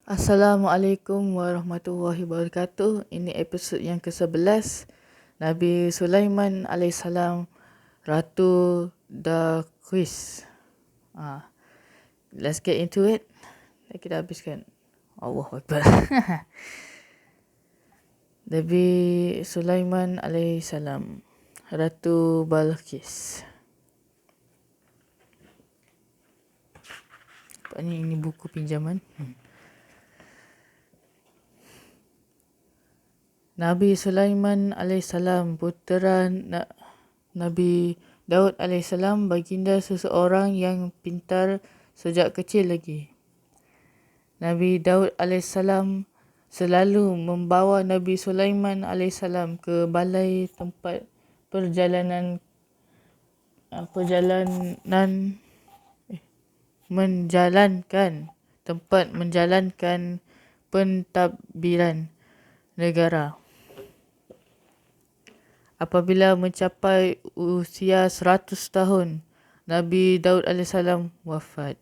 Assalamualaikum warahmatullahi wabarakatuh. Ini episod yang ke-11. Nabi Sulaiman alaihissalam, Ratu Balqis. Let's get into it. Kita habiskan. Allahu Akbar. Nabi Sulaiman alaihissalam, Ratu Balqis. Ini buku pinjaman. Nabi Sulaiman alaihissalam, putera Nabi Daud alaihissalam, baginda seseorang yang pintar sejak kecil lagi. Nabi Daud alaihissalam selalu membawa Nabi Sulaiman alaihissalam ke balai tempat menjalankan pentadbiran negara. Apabila mencapai usia 100 tahun, Nabi Daud AS wafat.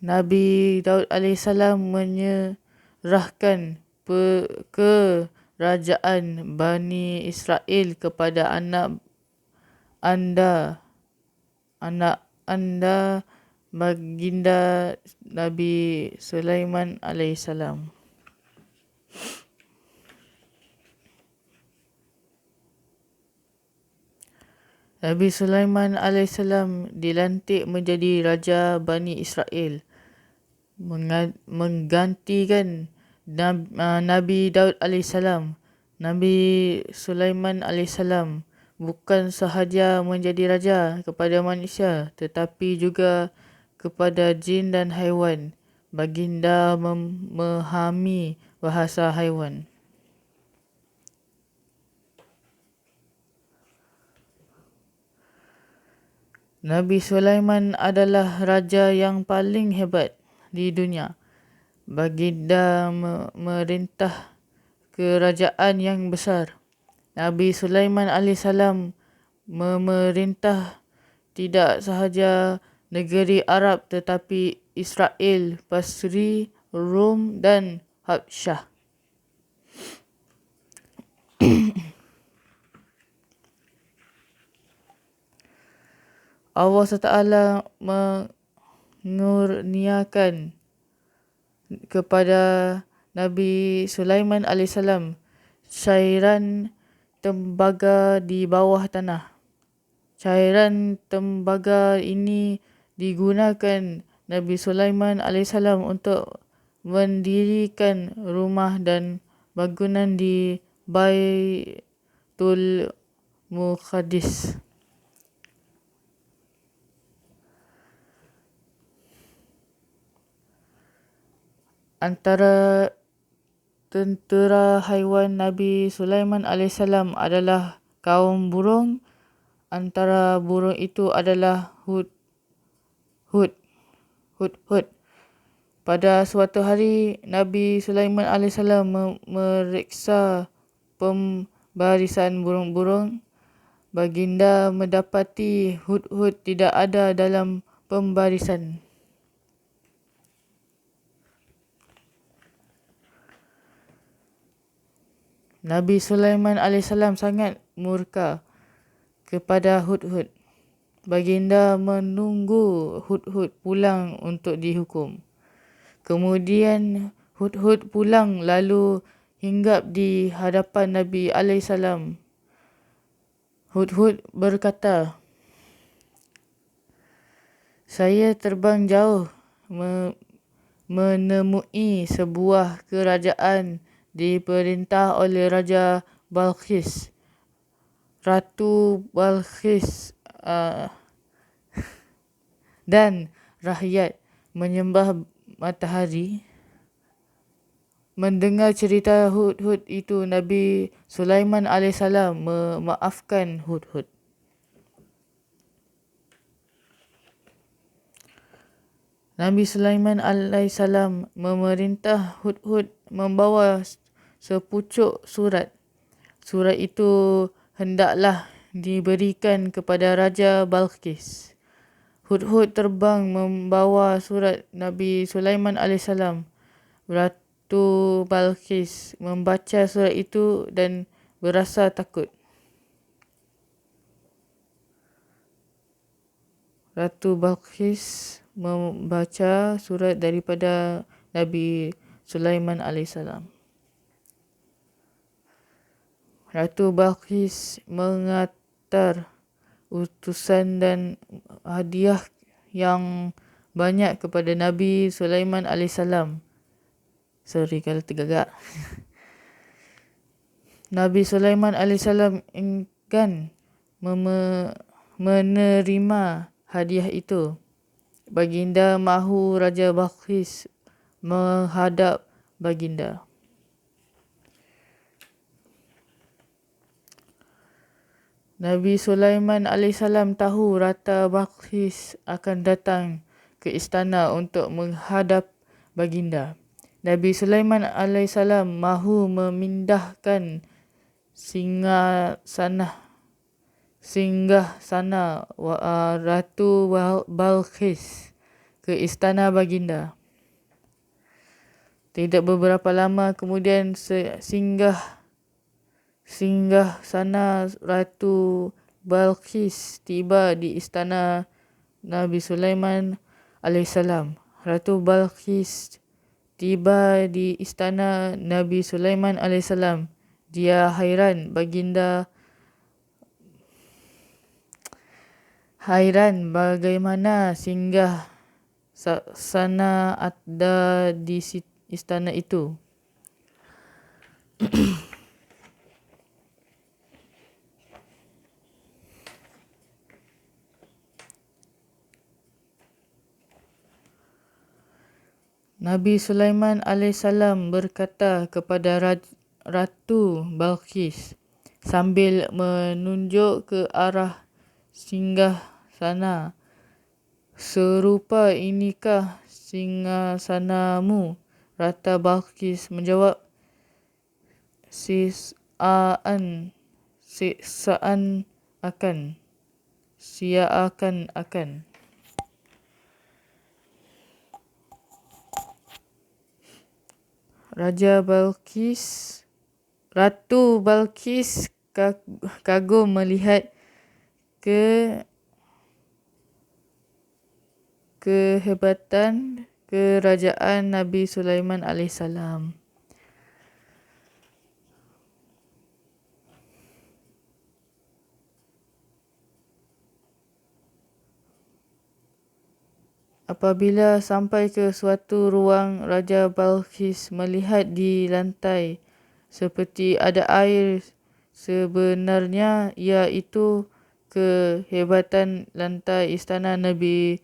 Nabi Daud AS menyerahkan kerajaan Bani Israel kepada anak anda baginda Nabi Sulaiman AS. Nabi Sulaiman AS dilantik menjadi Raja Bani Israel, menggantikan Nabi Daud AS. Nabi Sulaiman AS bukan sahaja menjadi raja kepada manusia, tetapi juga kepada jin dan haiwan. Baginda memahami bahasa haiwan. Nabi Sulaiman adalah raja yang paling hebat di dunia. Baginda merintah kerajaan yang besar. Nabi Sulaiman AS memerintah tidak sahaja negeri Arab tetapi Israel, Pasri, Rom dan Habsyah. Allah SWT mengurniakan kepada Nabi Sulaiman AS cairan tembaga di bawah tanah. Cairan tembaga ini digunakan Nabi Sulaiman AS untuk mendirikan rumah dan bangunan di Baitul Muqaddis. Antara tentera haiwan Nabi Sulaiman AS adalah kaum burung. Antara burung itu adalah hudhud. Pada suatu hari, Nabi Sulaiman AS meriksa pembarisan burung-burung. Baginda mendapati hudhud tidak ada dalam pembarisan. Nabi Sulaiman AS sangat murka kepada hudhud. Baginda menunggu hudhud pulang untuk dihukum. Kemudian hudhud pulang lalu hinggap di hadapan Nabi AS. Hudhud berkata, "Saya terbang jauh menemui sebuah kerajaan diperintah oleh Raja Balqis. Ratu Balqis dan rakyat menyembah matahari." Mendengar cerita hudhud itu, Nabi Sulaiman AS memaafkan hudhud. Nabi Sulaiman AS memerintah hudhud membawa sepucuk surat. Surat itu hendaklah diberikan kepada Raja Balqis. Hudhud terbang membawa surat Nabi Sulaiman alaihissalam. Ratu Balqis membaca surat itu dan berasa takut. Ratu Balqis membaca surat daripada Nabi Sulaiman alaihissalam. Ratu Balqis mengantar utusan dan hadiah yang banyak kepada Nabi Sulaiman alaihissalam. Sorry kalau tergagak. Nabi Sulaiman alaihissalam enggan menerima hadiah itu. Baginda mahu Raja Balqis menghadap baginda. Nabi Sulaiman alaihissalam tahu Ratu Balqis akan datang ke istana untuk menghadap baginda. Nabi Sulaiman alaihissalam mahu memindahkan singgah sana Ratu Balqis ke istana baginda. Tidak beberapa lama kemudian singgah sana Ratu Balqis tiba di istana Nabi Sulaiman alaihissalam. Ratu Balqis tiba di istana Nabi Sulaiman alaihissalam. Dia hairan bagaimana singgah sana ada di istana itu. Nabi Sulaiman alaihissalam berkata kepada Ratu Balqis sambil menunjuk ke arah singgah sana, "Serupa inikah singgasanamu?" Ratu Balqis menjawab, "Sia'akan akan." Ratu Balqis kagum melihat kehebatan kerajaan Nabi Sulaiman alaihissalam. Apabila sampai ke suatu ruang, Raja Balqis melihat di lantai seperti ada air. Sebenarnya iaitu kehebatan lantai istana Nabi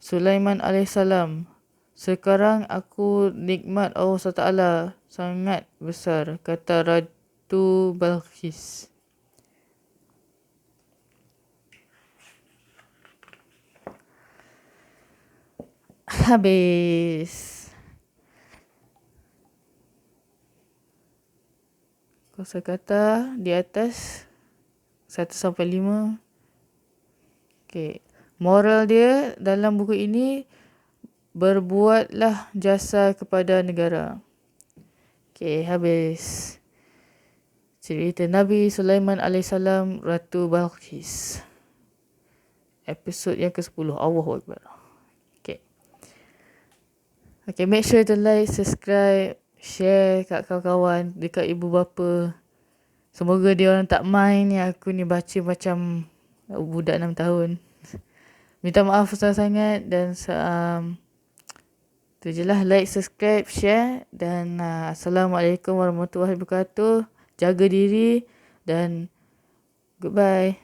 Sulaiman alaihissalam. "Sekarang aku nikmat Allah SWT sangat besar," kata Ratu Balqis. Habis. Kosakata di atas 1-5. Okay. Moral dia dalam buku ini, berbuatlah jasa kepada negara. Okay, habis. Cerita Nabi Sulaiman alaihissalam, Ratu Balqis. Episod yang ke-10. Allahu Akbar. Okay, make sure to like, subscribe, share kat kawan-kawan, dekat ibu bapa. Semoga dia orang tak mind yang aku ni baca macam budak 6 tahun. Minta maaf sangat dan tu je lah, like, subscribe, share dan Assalamualaikum warahmatullahi wabarakatuh. Jaga diri dan goodbye.